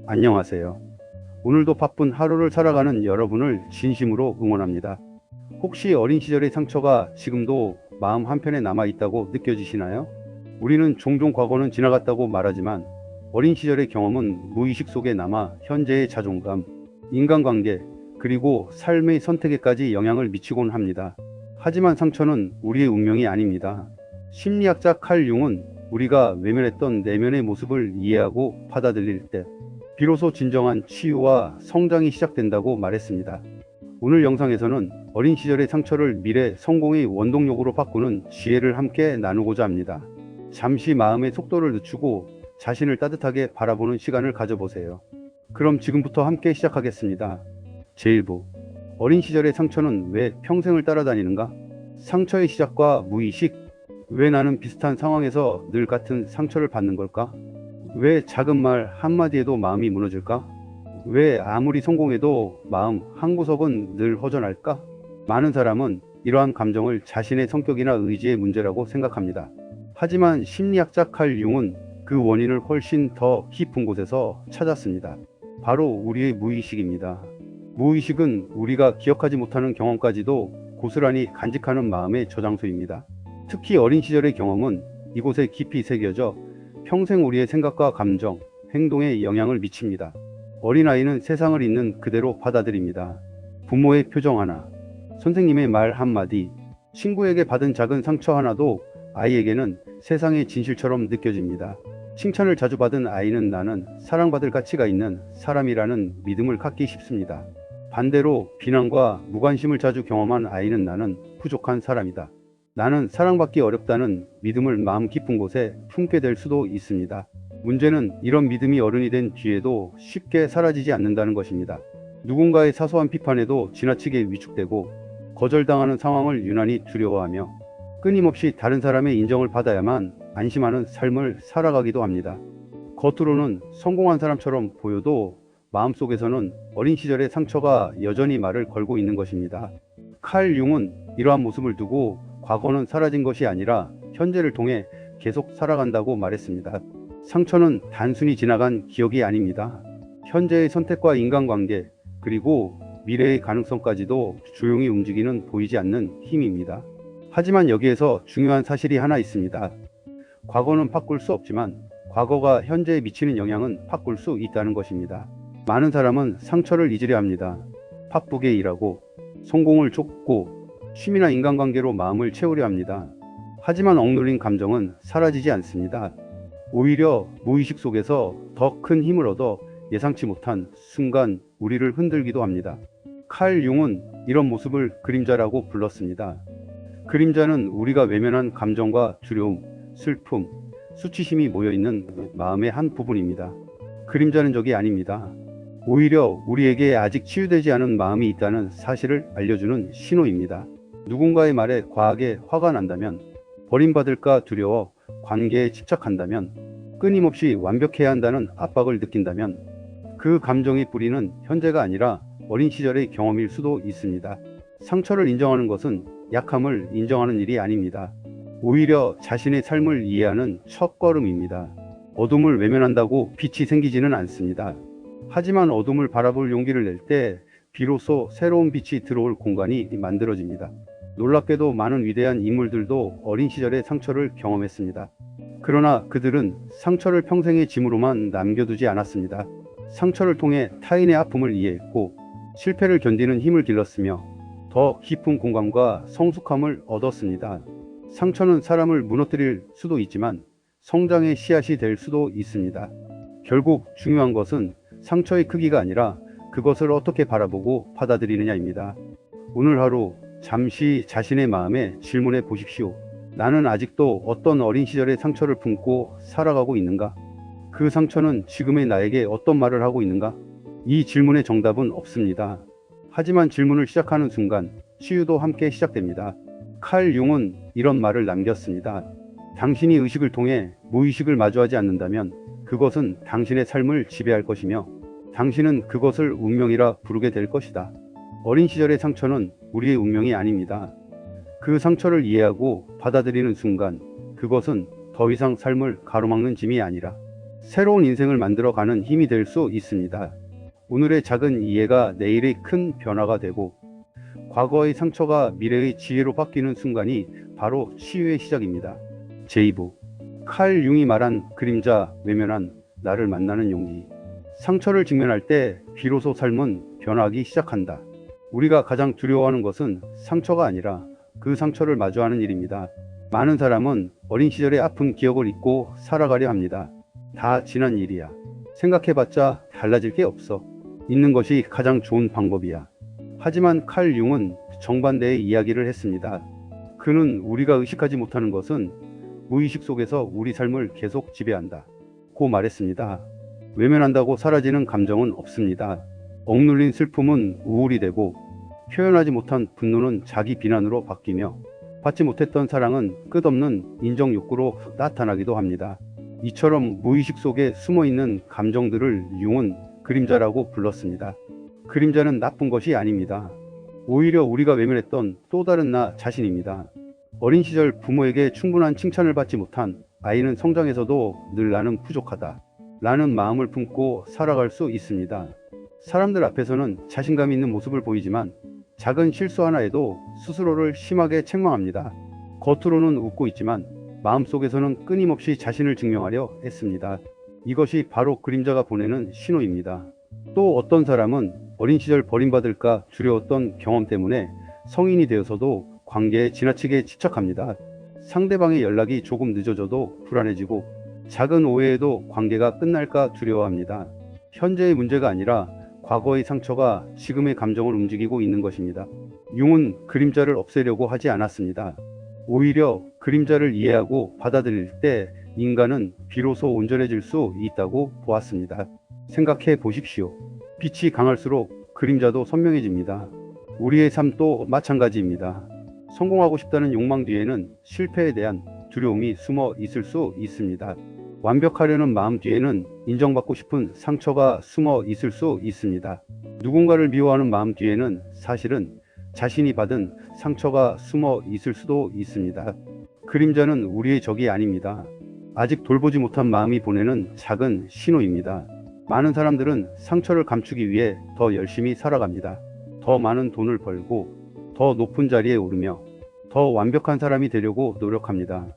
안녕하세요. 오늘도 바쁜 하루를 살아가는 여러분을 진심으로 응원합니다. 혹시 어린 시절의 상처가 지금도 마음 한편에 남아 있다고 느껴지시나요? 우리는 종종 과거는 지나갔다고 말하지만 어린 시절의 경험은 무의식 속에 남아 현재의 자존감, 인간관계, 그리고 삶의 선택에까지 영향을 미치곤 합니다. 하지만 상처는 우리의 운명이 아닙니다. 심리학자 칼 융은 우리가 외면했던 내면의 모습을 이해하고 받아들일 때 비로소 진정한 치유와 성장이 시작된다고 말했습니다. 오늘 영상에서는 어린 시절의 상처를 미래 성공의 원동력으로 바꾸는 지혜를 함께 나누고자 합니다. 잠시 마음의 속도를 늦추고 자신을 따뜻하게 바라보는 시간을 가져보세요. 그럼 지금부터 함께 시작하겠습니다. 제1부, 어린 시절의 상처는 왜 평생을 따라다니는가? 상처의 시작과 무의식. 왜 나는 비슷한 상황에서 늘 같은 상처를 받는 걸까? 왜 작은 말 한마디에도 마음이 무너질까? 왜 아무리 성공해도 마음 한구석은 늘 허전할까? 많은 사람은 이러한 감정을 자신의 성격이나 의지의 문제라고 생각합니다. 하지만 심리학자 칼 융은 그 원인을 훨씬 더 깊은 곳에서 찾았습니다. 바로 우리의 무의식입니다. 무의식은 우리가 기억하지 못하는 경험까지도 고스란히 간직하는 마음의 저장소입니다. 특히 어린 시절의 경험은 이곳에 깊이 새겨져 평생 우리의 생각과 감정, 행동에 영향을 미칩니다. 어린아이는 세상을 있는 그대로 받아들입니다. 부모의 표정 하나, 선생님의 말 한마디, 친구에게 받은 작은 상처 하나도 아이에게는 세상의 진실처럼 느껴집니다. 칭찬을 자주 받은 아이는 나는 사랑받을 가치가 있는 사람이라는 믿음을 갖기 쉽습니다. 반대로 비난과 무관심을 자주 경험한 아이는 나는 부족한 사람이다, 나는 사랑받기 어렵다는 믿음을 마음 깊은 곳에 품게 될 수도 있습니다. 문제는 이런 믿음이 어른이 된 뒤에도 쉽게 사라지지 않는다는 것입니다. 누군가의 사소한 비판에도 지나치게 위축되고 거절당하는 상황을 유난히 두려워하며 끊임없이 다른 사람의 인정을 받아야만 안심하는 삶을 살아가기도 합니다. 겉으로는 성공한 사람처럼 보여도 마음속에서는 어린 시절의 상처가 여전히 말을 걸고 있는 것입니다. 칼 융은 이러한 모습을 두고 과거는 사라진 것이 아니라 현재를 통해 계속 살아간다고 말했습니다. 상처는 단순히 지나간 기억이 아닙니다. 현재의 선택과 인간관계, 그리고 미래의 가능성까지도 조용히 움직이는 보이지 않는 힘입니다. 하지만 여기에서 중요한 사실이 하나 있습니다. 과거는 바꿀 수 없지만 과거가 현재에 미치는 영향은 바꿀 수 있다는 것입니다. 많은 사람은 상처를 잊으려 합니다. 바쁘게 일하고 성공을 쫓고 취미나 인간관계로 마음을 채우려 합니다. 하지만 억눌린 감정은 사라지지 않습니다. 오히려 무의식 속에서 더 큰 힘을 얻어 예상치 못한 순간 우리를 흔들기도 합니다. 칼 융은 이런 모습을 그림자라고 불렀습니다. 그림자는 우리가 외면한 감정과 두려움, 슬픔, 수치심이 모여있는 마음의 한 부분입니다. 그림자는 적이 아닙니다. 오히려 우리에게 아직 치유되지 않은 마음이 있다는 사실을 알려주는 신호입니다. 누군가의 말에 과하게 화가 난다면, 버림받을까 두려워 관계에 집착한다면, 끊임없이 완벽해야 한다는 압박을 느낀다면 그 감정의 뿌리는 현재가 아니라 어린 시절의 경험일 수도 있습니다. 상처를 인정하는 것은 약함을 인정하는 일이 아닙니다. 오히려 자신의 삶을 이해하는 첫걸음입니다. 어둠을 외면한다고 빛이 생기지는 않습니다. 하지만 어둠을 바라볼 용기를 낼 때 비로소 새로운 빛이 들어올 공간이 만들어집니다. 놀랍게도 많은 위대한 인물들도 어린 시절의 상처를 경험했습니다. 그러나 그들은 상처를 평생의 짐으로만 남겨두지 않았습니다. 상처를 통해 타인의 아픔을 이해했고 실패를 견디는 힘을 길렀으며 더 깊은 공감과 성숙함을 얻었습니다. 상처는 사람을 무너뜨릴 수도 있지만 성장의 씨앗이 될 수도 있습니다. 결국 중요한 것은 상처의 크기가 아니라 그것을 어떻게 바라보고 받아들이느냐입니다. 오늘 하루 잠시 자신의 마음에 질문해 보십시오. 나는 아직도 어떤 어린 시절의 상처를 품고 살아가고 있는가? 그 상처는 지금의 나에게 어떤 말을 하고 있는가? 이 질문의 정답은 없습니다. 하지만 질문을 시작하는 순간 치유도 함께 시작됩니다. 칼 융은 이런 말을 남겼습니다. 당신이 의식을 통해 무의식을 마주하지 않는다면 그것은 당신의 삶을 지배할 것이며 당신은 그것을 운명이라 부르게 될 것이다. 어린 시절의 상처는 우리의 운명이 아닙니다. 그 상처를 이해하고 받아들이는 순간 그것은 더 이상 삶을 가로막는 짐이 아니라 새로운 인생을 만들어가는 힘이 될 수 있습니다. 오늘의 작은 이해가 내일의 큰 변화가 되고 과거의 상처가 미래의 지혜로 바뀌는 순간이 바로 치유의 시작입니다. 제2부 칼 융이 말한 그림자 외면한 나를 만나는 용기. 상처를 직면할 때 비로소 삶은 변하기 시작한다. 우리가 가장 두려워하는 것은 상처가 아니라 그 상처를 마주하는 일입니다. 많은 사람은 어린 시절의 아픈 기억을 잊고 살아가려 합니다. 다 지난 일이야. 생각해봤자 달라질 게 없어. 잊는 것이 가장 좋은 방법이야. 하지만 칼 융은 정반대의 이야기를 했습니다. 그는 우리가 의식하지 못하는 것은 무의식 속에서 우리 삶을 계속 지배한다. 고 말했습니다. 외면한다고 사라지는 감정은 없습니다. 억눌린 슬픔은 우울이 되고 표현하지 못한 분노는 자기 비난으로 바뀌며 받지 못했던 사랑은 끝없는 인정 욕구로 나타나기도 합니다. 이처럼 무의식 속에 숨어있는 감정들을 융은 그림자라고 불렀습니다. 그림자는 나쁜 것이 아닙니다. 오히려 우리가 외면했던 또 다른 나 자신입니다. 어린 시절 부모에게 충분한 칭찬을 받지 못한 아이는 성장에서도 늘 나는 부족하다 라는 마음을 품고 살아갈 수 있습니다. 사람들 앞에서는 자신감 있는 모습을 보이지만 작은 실수 하나에도 스스로를 심하게 책망합니다. 겉으로는 웃고 있지만 마음속에서는 끊임없이 자신을 증명하려 애씁니다. 이것이 바로 그림자가 보내는 신호입니다. 또 어떤 사람은 어린 시절 버림받을까 두려웠던 경험 때문에 성인이 되어서도 관계에 지나치게 집착합니다. 상대방의 연락이 조금 늦어져도 불안해지고 작은 오해에도 관계가 끝날까 두려워합니다. 현재의 문제가 아니라 과거의 상처가 지금의 감정을 움직이고 있는 것입니다. 융은 그림자를 없애려고 하지 않았습니다. 오히려 그림자를 이해하고 받아들일 때 인간은 비로소 온전해질 수 있다고 보았습니다. 생각해 보십시오. 빛이 강할수록 그림자도 선명해집니다. 우리의 삶도 마찬가지입니다. 성공하고 싶다는 욕망 뒤에는 실패에 대한 두려움이 숨어 있을 수 있습니다. 완벽하려는 마음 뒤에는 인정받고 싶은 상처가 숨어 있을 수 있습니다. 누군가를 미워하는 마음 뒤에는 사실은 자신이 받은 상처가 숨어 있을 수도 있습니다. 그림자는 우리의 적이 아닙니다. 아직 돌보지 못한 마음이 보내는 작은 신호입니다. 많은 사람들은 상처를 감추기 위해 더 열심히 살아갑니다. 더 많은 돈을 벌고 더 높은 자리에 오르며 더 완벽한 사람이 되려고 노력합니다.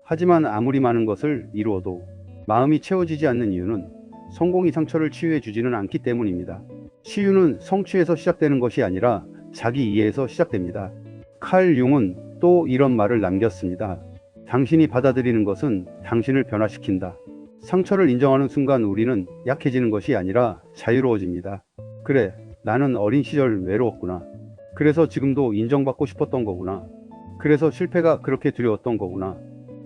하지만 아무리 많은 것을 이루어도 마음이 채워지지 않는 이유는 성공이 상처를 치유해 주지는 않기 때문입니다. 치유는 성취에서 시작되는 것이 아니라 자기 이해에서 시작됩니다. 칼 융은 또 이런 말을 남겼습니다. 당신이 받아들이는 것은 당신을 변화시킨다. 상처를 인정하는 순간 우리는 약해지는 것이 아니라 자유로워집니다. 그래, 나는 어린 시절 외로웠구나. 그래서 지금도 인정받고 싶었던 거구나. 그래서 실패가 그렇게 두려웠던 거구나.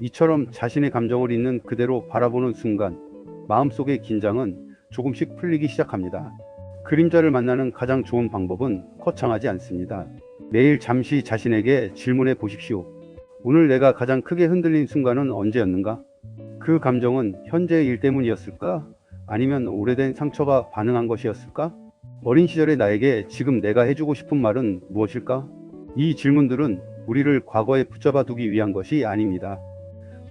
이처럼 자신의 감정을 있는 그대로 바라보는 순간 마음속의 긴장은 조금씩 풀리기 시작합니다. 그림자를 만나는 가장 좋은 방법은 거창하지 않습니다. 매일 잠시 자신에게 질문해 보십시오. 오늘 내가 가장 크게 흔들린 순간은 언제였는가? 그 감정은 현재의 일 때문이었을까? 아니면 오래된 상처가 반응한 것이었을까? 어린 시절의 나에게 지금 내가 해주고 싶은 말은 무엇일까? 이 질문들은 우리를 과거에 붙잡아 두기 위한 것이 아닙니다.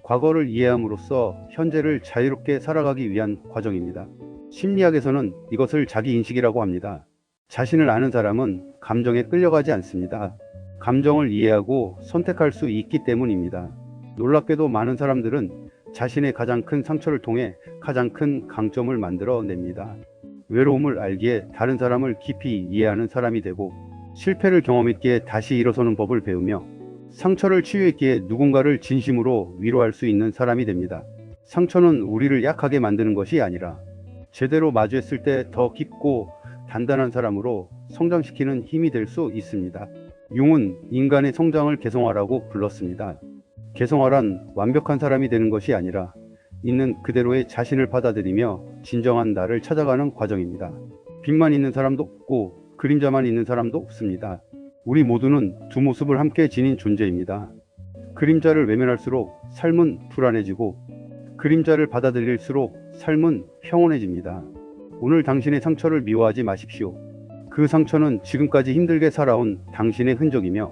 과거를 이해함으로써 현재를 자유롭게 살아가기 위한 과정입니다. 심리학에서는 이것을 자기인식이라고 합니다. 자신을 아는 사람은 감정에 끌려가지 않습니다. 감정을 이해하고 선택할 수 있기 때문입니다. 놀랍게도 많은 사람들은 자신의 가장 큰 상처를 통해 가장 큰 강점을 만들어냅니다. 외로움을 알기에 다른 사람을 깊이 이해하는 사람이 되고, 실패를 경험했기에 다시 일어서는 법을 배우며, 상처를 치유했기에 누군가를 진심으로 위로할 수 있는 사람이 됩니다. 상처는 우리를 약하게 만드는 것이 아니라 제대로 마주했을 때 더 깊고 단단한 사람으로 성장시키는 힘이 될 수 있습니다. 융은 인간의 성장을 개성화라고 불렀습니다. 개성화란 완벽한 사람이 되는 것이 아니라 있는 그대로의 자신을 받아들이며 진정한 나를 찾아가는 과정입니다. 빛만 있는 사람도 없고 그림자만 있는 사람도 없습니다. 우리 모두는 두 모습을 함께 지닌 존재입니다. 그림자를 외면할수록 삶은 불안해지고 그림자를 받아들일수록 삶은 평온해집니다. 오늘 당신의 상처를 미워하지 마십시오. 그 상처는 지금까지 힘들게 살아온 당신의 흔적이며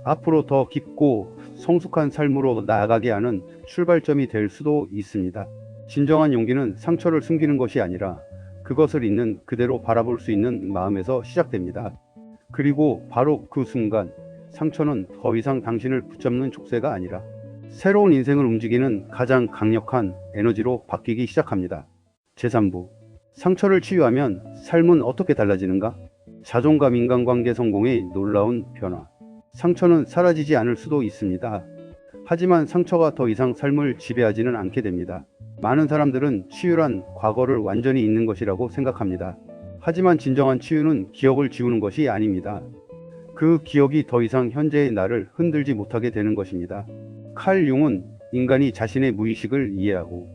앞으로 더 깊고 성숙한 삶으로 나아가게 하는 출발점이 될 수도 있습니다. 진정한 용기는 상처를 숨기는 것이 아니라 그것을 있는 그대로 바라볼 수 있는 마음에서 시작됩니다. 그리고 바로 그 순간 상처는 더 이상 당신을 붙잡는 족쇄가 아니라 새로운 인생을 움직이는 가장 강력한 에너지로 바뀌기 시작합니다. 제3부. 상처를 치유하면 삶은 어떻게 달라지는가? 자존감, 인간관계, 성공의 놀라운 변화. 상처는 사라지지 않을 수도 있습니다. 하지만 상처가 더 이상 삶을 지배하지는 않게 됩니다. 많은 사람들은 치유란 과거를 완전히 잊는 것이라고 생각합니다. 하지만 진정한 치유는 기억을 지우는 것이 아닙니다. 그 기억이 더 이상 현재의 나를 흔들지 못하게 되는 것입니다. 칼 융은 인간이 자신의 무의식을 이해하고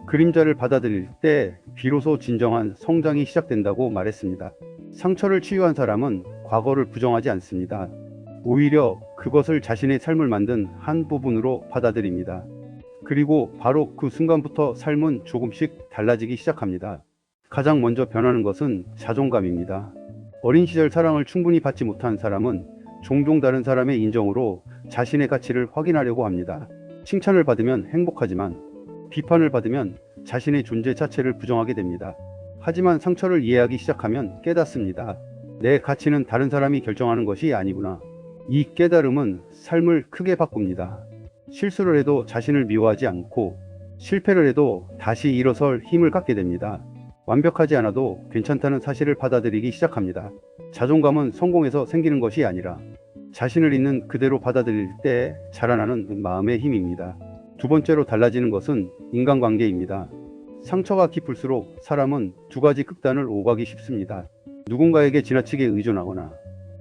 그림자를 받아들일 때 비로소 진정한 성장이 시작된다고 말했습니다. 상처를 치유한 사람은 과거를 부정하지 않습니다. 오히려 그것을 자신의 삶을 만든 한 부분으로 받아들입니다. 그리고 바로 그 순간부터 삶은 조금씩 달라지기 시작합니다. 가장 먼저 변하는 것은 자존감입니다. 어린 시절 사랑을 충분히 받지 못한 사람은 종종 다른 사람의 인정으로 자신의 가치를 확인하려고 합니다. 칭찬을 받으면 행복하지만 비판을 받으면 자신의 존재 자체를 부정하게 됩니다. 하지만 상처를 이해하기 시작하면 깨닫습니다. 내 가치는 다른 사람이 결정하는 것이 아니구나. 이 깨달음은 삶을 크게 바꿉니다. 실수를 해도 자신을 미워하지 않고 실패를 해도 다시 일어설 힘을 갖게 됩니다. 완벽하지 않아도 괜찮다는 사실을 받아들이기 시작합니다. 자존감은 성공에서 생기는 것이 아니라 자신을 있는 그대로 받아들일 때 자라나는 마음의 힘입니다. 두 번째로 달라지는 것은 인간관계입니다. 상처가 깊을수록 사람은 두 가지 극단을 오가기 쉽습니다. 누군가에게 지나치게 의존하거나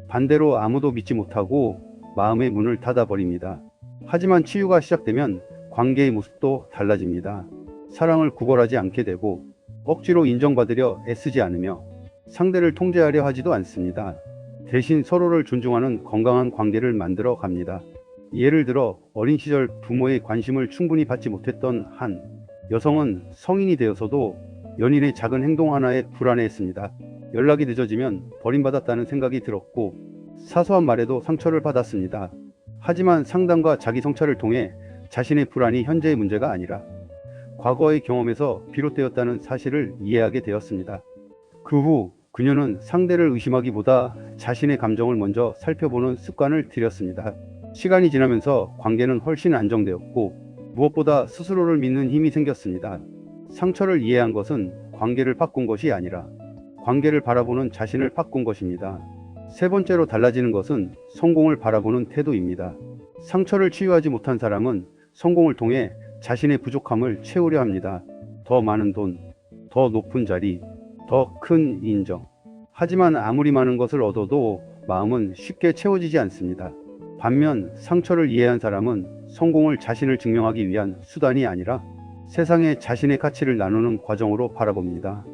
반대로 아무도 믿지 못하고 마음의 문을 닫아버립니다. 하지만 치유가 시작되면 관계의 모습도 달라집니다. 사랑을 구걸하지 않게 되고 억지로 인정받으려 애쓰지 않으며 상대를 통제하려 하지도 않습니다. 대신 서로를 존중하는 건강한 관계를 만들어 갑니다. 예를 들어 어린 시절 부모의 관심을 충분히 받지 못했던 한 여성은 성인이 되어서도 연인의 작은 행동 하나에 불안해했습니다. 연락이 늦어지면 버림받았다는 생각이 들었고 사소한 말에도 상처를 받았습니다. 하지만 상담과 자기 성찰을 통해 자신의 불안이 현재의 문제가 아니라 과거의 경험에서 비롯되었다는 사실을 이해하게 되었습니다. 그 후 그녀는 상대를 의심하기보다 자신의 감정을 먼저 살펴보는 습관을 들였습니다. 시간이 지나면서 관계는 훨씬 안정되었고 무엇보다 스스로를 믿는 힘이 생겼습니다. 상처를 이해한 것은 관계를 바꾼 것이 아니라 관계를 바라보는 자신을 바꾼 것입니다. 세 번째로 달라지는 것은 성공을 바라보는 태도입니다. 상처를 치유하지 못한 사람은 성공을 통해 자신의 부족함을 채우려 합니다. 더 많은 돈, 더 높은 자리, 더 큰 인정. 하지만 아무리 많은 것을 얻어도 마음은 쉽게 채워지지 않습니다. 반면 상처를 이해한 사람은 성공을 자신을 증명하기 위한 수단이 아니라 세상에 자신의 가치를 나누는 과정으로 바라봅니다.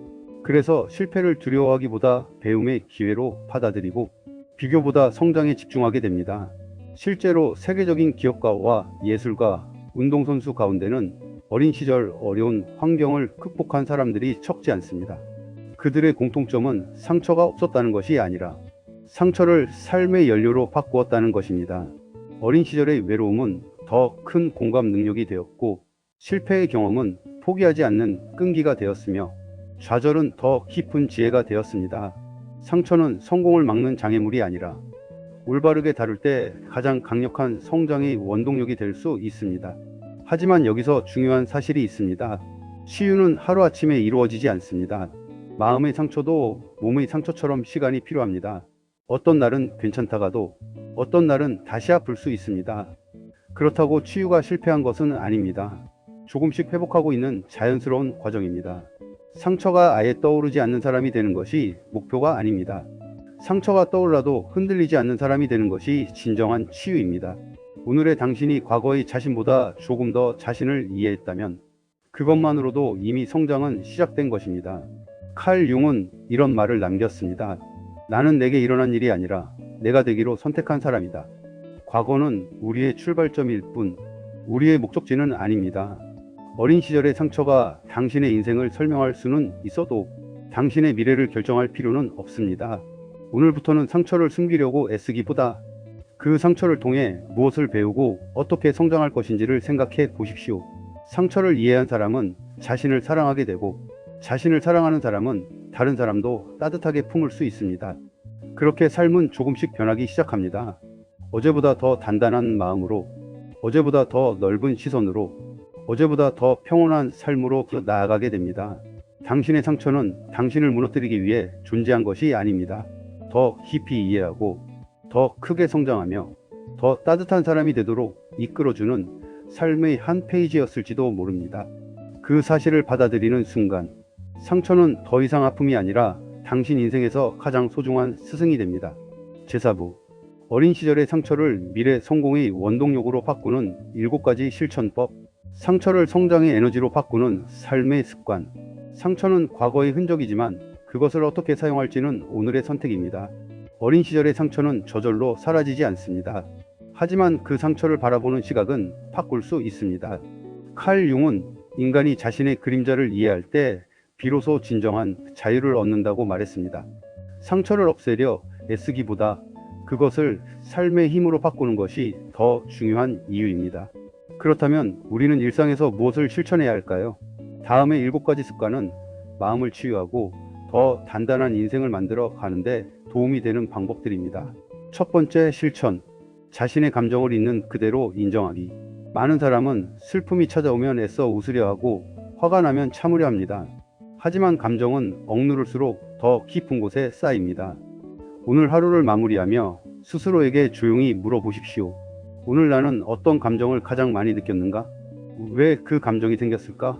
그래서 실패를 두려워하기보다 배움의 기회로 받아들이고 비교보다 성장에 집중하게 됩니다. 실제로 세계적인 기업가와 예술가, 운동선수 가운데는 어린 시절 어려운 환경을 극복한 사람들이 적지 않습니다. 그들의 공통점은 상처가 없었다는 것이 아니라 상처를 삶의 연료로 바꾸었다는 것입니다. 어린 시절의 외로움은 더 큰 공감 능력이 되었고 실패의 경험은 포기하지 않는 끈기가 되었으며 좌절은 더 깊은 지혜가 되었습니다. 상처는 성공을 막는 장애물이 아니라 올바르게 다룰 때 가장 강력한 성장의 원동력이 될 수 있습니다. 하지만 여기서 중요한 사실이 있습니다. 치유는 하루아침에 이루어지지 않습니다. 마음의 상처도 몸의 상처처럼 시간이 필요합니다. 어떤 날은 괜찮다가도 어떤 날은 다시 아플 수 있습니다. 그렇다고 치유가 실패한 것은 아닙니다. 조금씩 회복하고 있는 자연스러운 과정입니다. 상처가 아예 떠오르지 않는 사람이 되는 것이 목표가 아닙니다. 상처가 떠올라도 흔들리지 않는 사람이 되는 것이 진정한 치유입니다. 오늘의 당신이 과거의 자신보다 조금 더 자신을 이해했다면 그것만으로도 이미 성장은 시작된 것입니다. 칼 융은 이런 말을 남겼습니다. 나는 내게 일어난 일이 아니라 내가 되기로 선택한 사람이다. 과거는 우리의 출발점일 뿐 우리의 목적지는 아닙니다. 어린 시절의 상처가 당신의 인생을 설명할 수는 있어도 당신의 미래를 결정할 필요는 없습니다. 오늘부터는 상처를 숨기려고 애쓰기보다 그 상처를 통해 무엇을 배우고 어떻게 성장할 것인지를 생각해 보십시오. 상처를 이해한 사람은 자신을 사랑하게 되고, 자신을 사랑하는 사람은 다른 사람도 따뜻하게 품을 수 있습니다. 그렇게 삶은 조금씩 변하기 시작합니다. 어제보다 더 단단한 마음으로, 어제보다 더 넓은 시선으로, 어제보다 더 평온한 삶으로 나아가게 됩니다. 당신의 상처는 당신을 무너뜨리기 위해 존재한 것이 아닙니다. 더 깊이 이해하고, 더 크게 성장하며, 더 따뜻한 사람이 되도록 이끌어주는 삶의 한 페이지였을지도 모릅니다. 그 사실을 받아들이는 순간, 상처는 더 이상 아픔이 아니라 당신 인생에서 가장 소중한 스승이 됩니다. 제4부, 어린 시절의 상처를 미래 성공의 원동력으로 바꾸는 7가지 실천법. 상처를 성장의 에너지로 바꾸는 삶의 습관. 상처는 과거의 흔적이지만 그것을 어떻게 사용할지는 오늘의 선택입니다. 어린 시절의 상처는 저절로 사라지지 않습니다. 하지만 그 상처를 바라보는 시각은 바꿀 수 있습니다. 칼 융은 인간이 자신의 그림자를 이해할 때 비로소 진정한 자유를 얻는다고 말했습니다. 상처를 없애려 애쓰기보다 그것을 삶의 힘으로 바꾸는 것이 더 중요한 이유입니다. 그렇다면 우리는 일상에서 무엇을 실천해야 할까요? 다음의 7가지 습관은 마음을 치유하고 더 단단한 인생을 만들어 가는데 도움이 되는 방법들입니다. 첫 번째 실천, 자신의 감정을 있는 그대로 인정하기. 많은 사람은 슬픔이 찾아오면 애써 웃으려 하고 화가 나면 참으려 합니다. 하지만 감정은 억누를수록 더 깊은 곳에 쌓입니다. 오늘 하루를 마무리하며 스스로에게 조용히 물어보십시오. 오늘 나는 어떤 감정을 가장 많이 느꼈는가? 왜 그 감정이 생겼을까?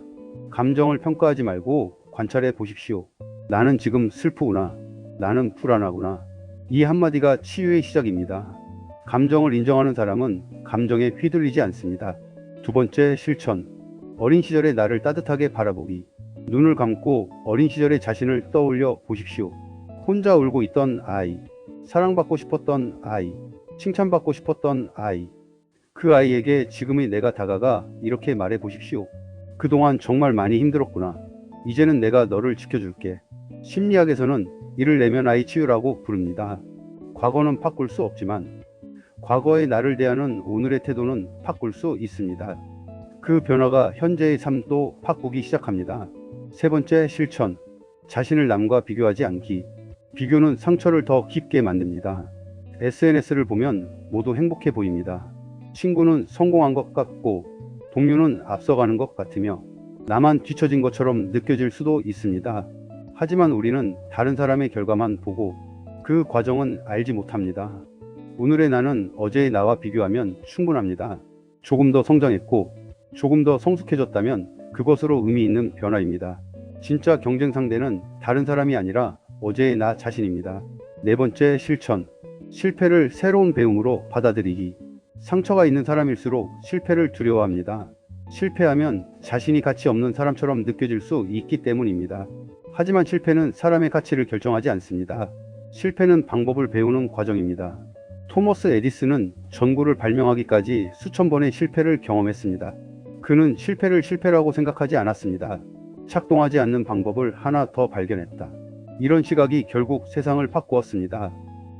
감정을 평가하지 말고 관찰해 보십시오. 나는 지금 슬프구나. 나는 불안하구나. 이 한마디가 치유의 시작입니다. 감정을 인정하는 사람은 감정에 휘둘리지 않습니다. 두 번째 실천, 어린 시절의 나를 따뜻하게 바라보기. 눈을 감고 어린 시절의 자신을 떠올려 보십시오. 혼자 울고 있던 아이, 사랑받고 싶었던 아이, 칭찬받고 싶었던 아이. 그 아이에게 지금의 내가 다가가 이렇게 말해 보십시오. 그동안 정말 많이 힘들었구나. 이제는 내가 너를 지켜줄게. 심리학에서는 이를 내면아이 치유라고 부릅니다. 과거는 바꿀 수 없지만 과거의 나를 대하는 오늘의 태도는 바꿀 수 있습니다. 그 변화가 현재의 삶도 바꾸기 시작합니다. 세 번째 실천, 자신을 남과 비교하지 않기. 비교는 상처를 더 깊게 만듭니다. SNS를 보면 모두 행복해 보입니다. 친구는 성공한 것 같고 동료는 앞서가는 것 같으며 나만 뒤처진 것처럼 느껴질 수도 있습니다. 하지만 우리는 다른 사람의 결과만 보고 그 과정은 알지 못합니다. 오늘의 나는 어제의 나와 비교하면 충분합니다. 조금 더 성장했고 조금 더 성숙해졌다면 그것으로 의미 있는 변화입니다. 진짜 경쟁 상대는 다른 사람이 아니라 어제의 나 자신입니다. 네 번째 실천, 실패를 새로운 배움으로 받아들이기. 상처가 있는 사람일수록 실패를 두려워합니다. 실패하면 자신이 가치 없는 사람처럼 느껴질 수 있기 때문입니다. 하지만 실패는 사람의 가치를 결정하지 않습니다. 실패는 방법을 배우는 과정입니다. 토머스 에디슨은 전구를 발명하기까지 수천 번의 실패를 경험했습니다. 그는 실패를 실패라고 생각하지 않았습니다. 작동하지 않는 방법을 하나 더 발견했다. 이런 시각이 결국 세상을 바꾸었습니다.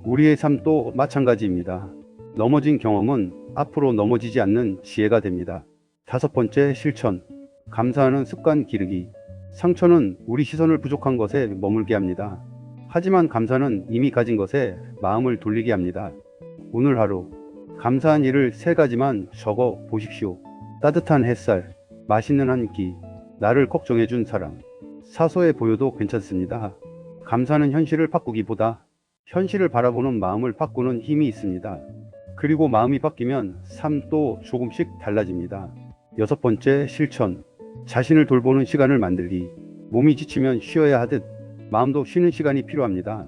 우리의 삶도 마찬가지입니다. 넘어진 경험은 앞으로 넘어지지 않는 지혜가 됩니다. 다섯 번째 실천, 감사하는 습관 기르기. 상처는 우리 시선을 부족한 것에 머물게 합니다. 하지만 감사는 이미 가진 것에 마음을 돌리게 합니다. 오늘 하루 감사한 일을 3가지만 적어 보십시오. 따뜻한 햇살, 맛있는 한 끼, 나를 걱정해준 사람. 사소해 보여도 괜찮습니다. 감사는 현실을 바꾸기보다 현실을 바라보는 마음을 바꾸는 힘이 있습니다. 그리고 마음이 바뀌면 삶도 조금씩 달라집니다. 여섯 번째 실천, 자신을 돌보는 시간을 만들기. 몸이 지치면 쉬어야 하듯 마음도 쉬는 시간이 필요합니다.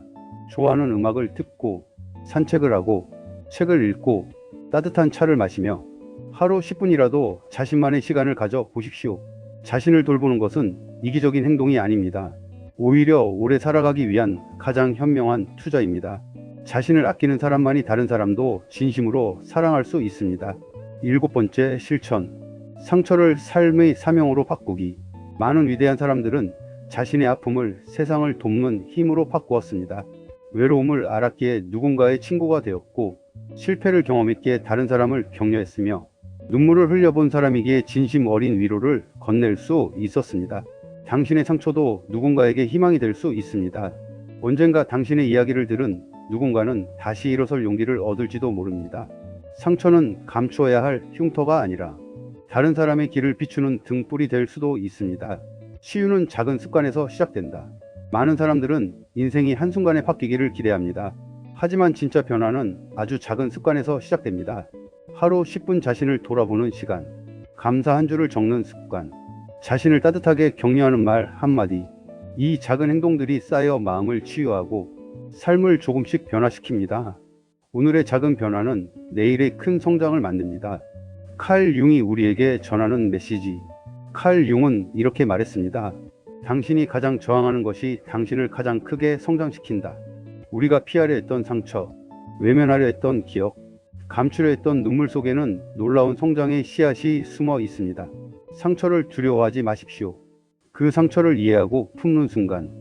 좋아하는 음악을 듣고 산책을 하고 책을 읽고 따뜻한 차를 마시며 하루 10분이라도 자신만의 시간을 가져 보십시오. 자신을 돌보는 것은 이기적인 행동이 아닙니다. 오히려 오래 살아가기 위한 가장 현명한 투자입니다. 자신을 아끼는 사람만이 다른 사람도 진심으로 사랑할 수 있습니다. 일곱 번째 실천, 상처를 삶의 사명으로 바꾸기. 많은 위대한 사람들은 자신의 아픔을 세상을 돕는 힘으로 바꾸었습니다. 외로움을 알았기에 누군가의 친구가 되었고 실패를 경험했기에 다른 사람을 격려했으며 눈물을 흘려본 사람이기에 진심 어린 위로를 건넬 수 있었습니다. 당신의 상처도 누군가에게 희망이 될 수 있습니다. 언젠가 당신의 이야기를 들은 누군가는 다시 일어설 용기를 얻을지도 모릅니다. 상처는 감추어야 할 흉터가 아니라 다른 사람의 길을 비추는 등불이 될 수도 있습니다. 치유는 작은 습관에서 시작된다. 많은 사람들은 인생이 한순간에 바뀌기를 기대합니다. 하지만 진짜 변화는 아주 작은 습관에서 시작됩니다. 하루 10분 자신을 돌아보는 시간, 감사 한 줄을 적는 습관, 자신을 따뜻하게 격려하는 말 한마디. 이 작은 행동들이 쌓여 마음을 치유하고 삶을 조금씩 변화시킵니다. 오늘의 작은 변화는 내일의 큰 성장을 만듭니다. 칼 융이 우리에게 전하는 메시지. 칼 융은 이렇게 말했습니다. 당신이 가장 저항하는 것이 당신을 가장 크게 성장시킨다. 우리가 피하려 했던 상처, 외면하려 했던 기억, 감추려 했던 눈물 속에는 놀라운 성장의 씨앗이 숨어 있습니다. 상처를 두려워하지 마십시오. 그 상처를 이해하고 품는 순간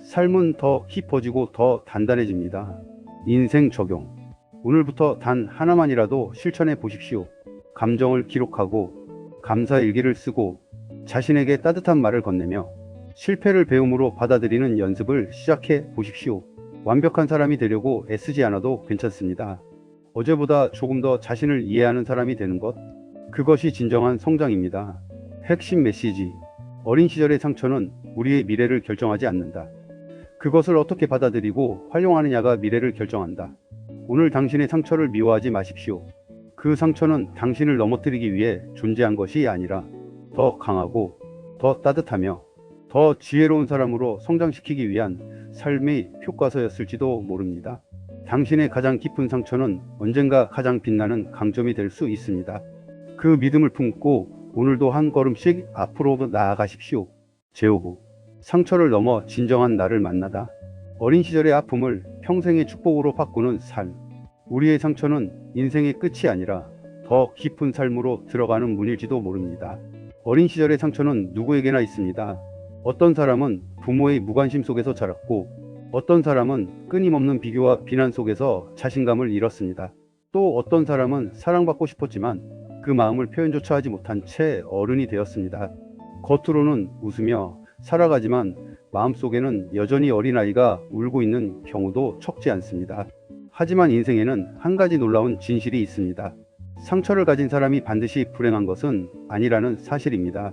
삶은 더 깊어지고 더 단단해집니다. 인생 적용. 오늘부터 단 하나만이라도 실천해 보십시오. 감정을 기록하고 감사 일기를 쓰고 자신에게 따뜻한 말을 건네며 실패를 배움으로 받아들이는 연습을 시작해 보십시오. 완벽한 사람이 되려고 애쓰지 않아도 괜찮습니다. 어제보다 조금 더 자신을 이해하는 사람이 되는 것, 그것이 진정한 성장입니다. 핵심 메시지. 어린 시절의 상처는 우리의 미래를 결정하지 않는다. 그것을 어떻게 받아들이고 활용하느냐가 미래를 결정한다. 오늘 당신의 상처를 미워하지 마십시오. 그 상처는 당신을 넘어뜨리기 위해 존재한 것이 아니라 더 강하고 더 따뜻하며 더 지혜로운 사람으로 성장시키기 위한 삶의 교과서였을지도 모릅니다. 당신의 가장 깊은 상처는 언젠가 가장 빛나는 강점이 될 수 있습니다. 그 믿음을 품고 오늘도 한 걸음씩 앞으로 나아가십시오. 제오부. 상처를 넘어 진정한 나를 만나다. 어린 시절의 아픔을 평생의 축복으로 바꾸는 삶. 우리의 상처는 인생의 끝이 아니라 더 깊은 삶으로 들어가는 문일지도 모릅니다. 어린 시절의 상처는 누구에게나 있습니다. 어떤 사람은 부모의 무관심 속에서 자랐고 어떤 사람은 끊임없는 비교와 비난 속에서 자신감을 잃었습니다. 또 어떤 사람은 사랑받고 싶었지만 그 마음을 표현조차 하지 못한 채 어른이 되었습니다. 겉으로는 웃으며 살아가지만 마음속에는 여전히 어린아이가 울고 있는 경우도 적지 않습니다. 하지만 인생에는 한 가지 놀라운 진실이 있습니다. 상처를 가진 사람이 반드시 불행한 것은 아니라는 사실입니다.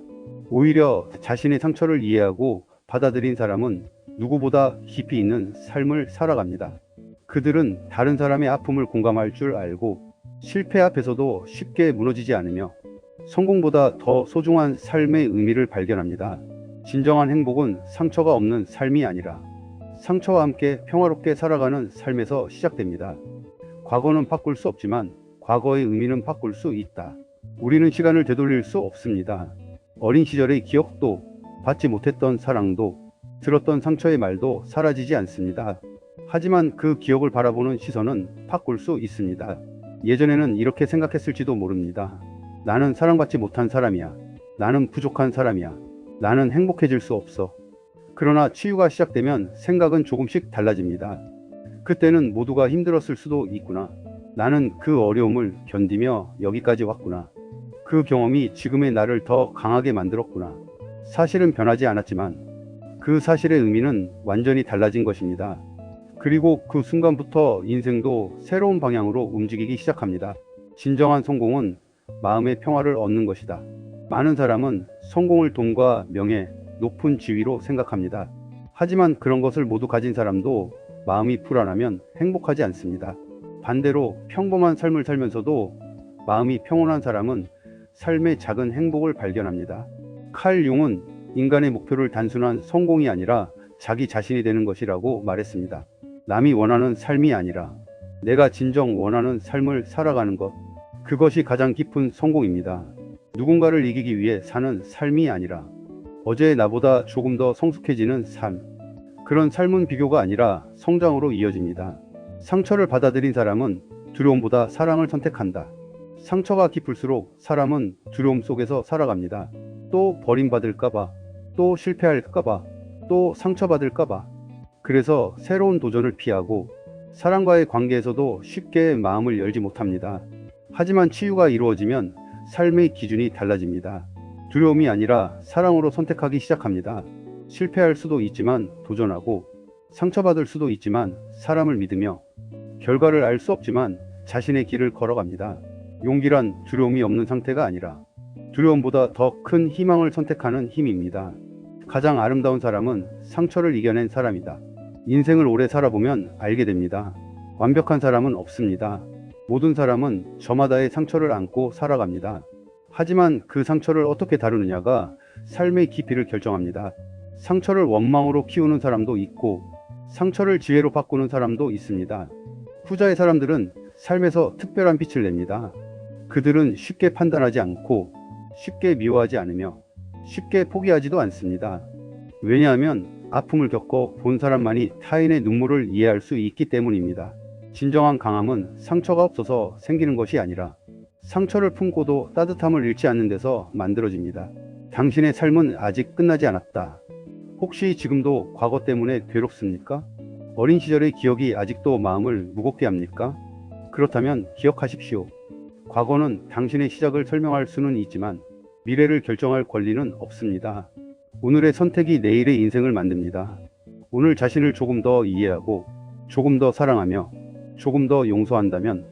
오히려 자신의 상처를 이해하고 받아들인 사람은 누구보다 깊이 있는 삶을 살아갑니다. 그들은 다른 사람의 아픔을 공감할 줄 알고 실패 앞에서도 쉽게 무너지지 않으며 성공보다 더 소중한 삶의 의미를 발견합니다. 진정한 행복은 상처가 없는 삶이 아니라 상처와 함께 평화롭게 살아가는 삶에서 시작됩니다. 과거는 바꿀 수 없지만 과거의 의미는 바꿀 수 있다. 우리는 시간을 되돌릴 수 없습니다. 어린 시절의 기억도 받지 못했던 사랑도 들었던 상처의 말도 사라지지 않습니다. 하지만 그 기억을 바라보는 시선은 바꿀 수 있습니다. 예전에는 이렇게 생각했을지도 모릅니다. 나는 사랑받지 못한 사람이야. 나는 부족한 사람이야. 나는 행복해질 수 없어. 그러나 치유가 시작되면 생각은 조금씩 달라집니다. 그때는 모두가 힘들었을 수도 있구나. 나는 그 어려움을 견디며 여기까지 왔구나. 그 경험이 지금의 나를 더 강하게 만들었구나. 사실은 변하지 않았지만 그 사실의 의미는 완전히 달라진 것입니다. 그리고 그 순간부터 인생도 새로운 방향으로 움직이기 시작합니다. 진정한 성공은 마음의 평화를 얻는 것이다. 많은 사람은 성공을 돈과 명예, 높은 지위로 생각합니다. 하지만 그런 것을 모두 가진 사람도 마음이 불안하면 행복하지 않습니다. 반대로 평범한 삶을 살면서도 마음이 평온한 사람은 삶의 작은 행복을 발견합니다. 칼 융은 인간의 목표를 단순한 성공이 아니라 자기 자신이 되는 것이라고 말했습니다. 남이 원하는 삶이 아니라 내가 진정 원하는 삶을 살아가는 것, 그것이 가장 깊은 성공입니다. 누군가를 이기기 위해 사는 삶이 아니라 어제의 나보다 조금 더 성숙해지는 삶, 그런 삶은 비교가 아니라 성장으로 이어집니다. 상처를 받아들인 사람은 두려움보다 사랑을 선택한다. 상처가 깊을수록 사람은 두려움 속에서 살아갑니다. 또 버림받을까봐, 또 실패할까봐, 또 상처받을까봐. 그래서 새로운 도전을 피하고 사람과의 관계에서도 쉽게 마음을 열지 못합니다. 하지만 치유가 이루어지면 삶의 기준이 달라집니다. 두려움이 아니라 사랑으로 선택하기 시작합니다. 실패할 수도 있지만 도전하고, 상처받을 수도 있지만 사람을 믿으며, 결과를 알 수 없지만 자신의 길을 걸어갑니다. 용기란 두려움이 없는 상태가 아니라 두려움보다 더 큰 희망을 선택하는 힘입니다. 가장 아름다운 사람은 상처를 이겨낸 사람이다. 인생을 오래 살아보면 알게 됩니다. 완벽한 사람은 없습니다. 모든 사람은 저마다의 상처를 안고 살아갑니다. 하지만 그 상처를 어떻게 다루느냐가 삶의 깊이를 결정합니다. 상처를 원망으로 키우는 사람도 있고, 상처를 지혜로 바꾸는 사람도 있습니다. 후자의 사람들은 삶에서 특별한 빛을 냅니다. 그들은 쉽게 판단하지 않고, 쉽게 미워하지 않으며, 쉽게 포기하지도 않습니다. 왜냐하면 아픔을 겪어 본 사람만이 타인의 눈물을 이해할 수 있기 때문입니다. 진정한 강함은 상처가 없어서 생기는 것이 아니라 상처를 품고도 따뜻함을 잃지 않는 데서 만들어집니다. 당신의 삶은 아직 끝나지 않았다. 혹시 지금도 과거 때문에 괴롭습니까? 어린 시절의 기억이 아직도 마음을 무겁게 합니까? 그렇다면 기억하십시오. 과거는 당신의 시작을 설명할 수는 있지만 미래를 결정할 권리는 없습니다. 오늘의 선택이 내일의 인생을 만듭니다. 오늘 자신을 조금 더 이해하고, 조금 더 사랑하며, 조금 더 용서한다면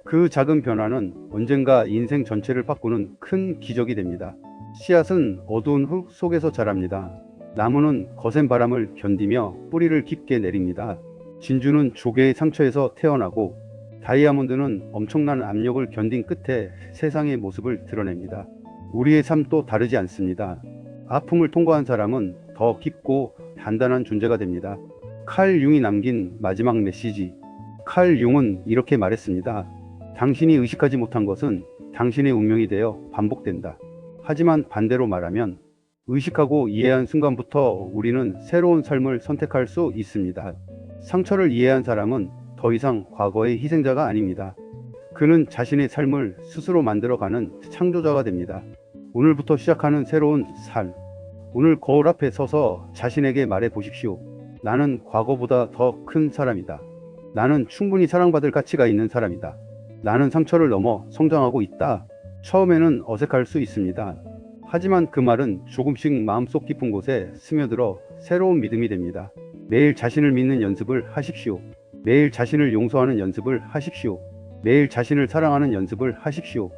그 작은 변화는 언젠가 인생 전체를 바꾸는 큰 기적이 됩니다. 씨앗은 어두운 흙 속에서 자랍니다. 나무는 거센 바람을 견디며 뿌리를 깊게 내립니다. 진주는 조개의 상처에서 태어나고, 다이아몬드는 엄청난 압력을 견딘 끝에 세상의 모습을 드러냅니다. 우리의 삶도 다르지 않습니다. 아픔을 통과한 사람은 더 깊고 단단한 존재가 됩니다. 칼 융이 남긴 마지막 메시지. 칼 융은 이렇게 말했습니다. 당신이 의식하지 못한 것은 당신의 운명이 되어 반복된다. 하지만 반대로 말하면 의식하고 이해한 순간부터 우리는 새로운 삶을 선택할 수 있습니다. 상처를 이해한 사람은 더 이상 과거의 희생자가 아닙니다. 그는 자신의 삶을 스스로 만들어가는 창조자가 됩니다. 오늘부터 시작하는 새로운 삶. 오늘 거울 앞에 서서 자신에게 말해 보십시오. 나는 과거보다 더 큰 사람이다. 나는 충분히 사랑받을 가치가 있는 사람이다. 나는 상처를 넘어 성장하고 있다. 처음에는 어색할 수 있습니다. 하지만 그 말은 조금씩 마음속 깊은 곳에 스며들어 새로운 믿음이 됩니다. 매일 자신을 믿는 연습을 하십시오. 매일 자신을 용서하는 연습을 하십시오. 매일 자신을 사랑하는 연습을 하십시오.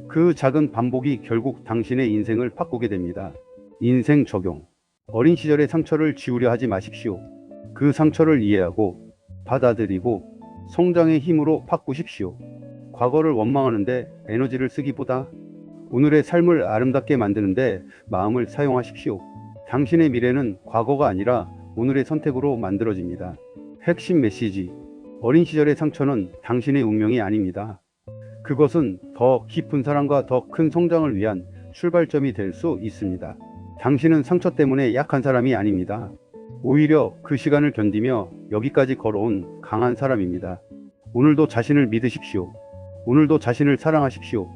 그 작은 반복이 결국 당신의 인생을 바꾸게 됩니다. 인생 적용. 어린 시절의 상처를 지우려 하지 마십시오. 그 상처를 이해하고 받아들이고 성장의 힘으로 바꾸십시오. 과거를 원망하는데 에너지를 쓰기보다 오늘의 삶을 아름답게 만드는데 마음을 사용하십시오. 당신의 미래는 과거가 아니라 오늘의 선택으로 만들어집니다. 핵심 메시지. 어린 시절의 상처는 당신의 운명이 아닙니다. 그것은 더 깊은 사랑과 더 큰 성장을 위한 출발점이 될 수 있습니다. 당신은 상처 때문에 약한 사람이 아닙니다. 오히려 그 시간을 견디며 여기까지 걸어온 강한 사람입니다. 오늘도 자신을 믿으십시오. 오늘도 자신을 사랑하십시오.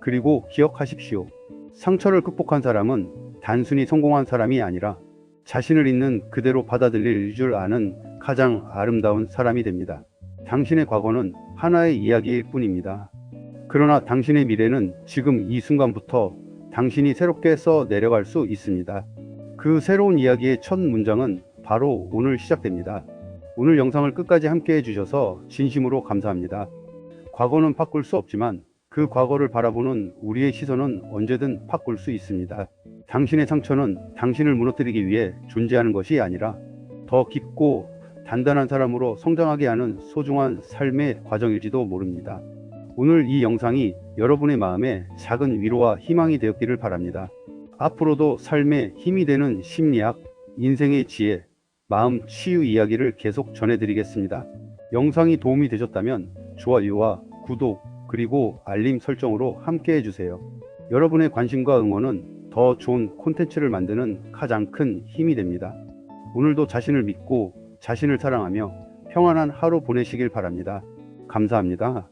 그리고 기억하십시오. 상처를 극복한 사람은 단순히 성공한 사람이 아니라 자신을 있는 그대로 받아들일 줄 아는 가장 아름다운 사람이 됩니다. 당신의 과거는 하나의 이야기일 뿐입니다. 그러나 당신의 미래는 지금 이 순간부터 당신이 새롭게 써 내려갈 수 있습니다. 그 새로운 이야기의 첫 문장은 바로 오늘 시작됩니다. 오늘 영상을 끝까지 함께 해주셔서 진심으로 감사합니다. 과거는 바꿀 수 없지만 그 과거를 바라보는 우리의 시선은 언제든 바꿀 수 있습니다. 당신의 상처는 당신을 무너뜨리기 위해 존재하는 것이 아니라 더 깊고 단단한 사람으로 성장하게 하는 소중한 삶의 과정일지도 모릅니다. 오늘 이 영상이 여러분의 마음에 작은 위로와 희망이 되었기를 바랍니다. 앞으로도 삶에 힘이 되는 심리학, 인생의 지혜, 마음 치유 이야기를 계속 전해드리겠습니다. 영상이 도움이 되셨다면 좋아요와 구독 그리고 알림 설정으로 함께 해주세요. 여러분의 관심과 응원은 더 좋은 콘텐츠를 만드는 가장 큰 힘이 됩니다. 오늘도 자신을 믿고 자신을 사랑하며 평안한 하루 보내시길 바랍니다. 감사합니다.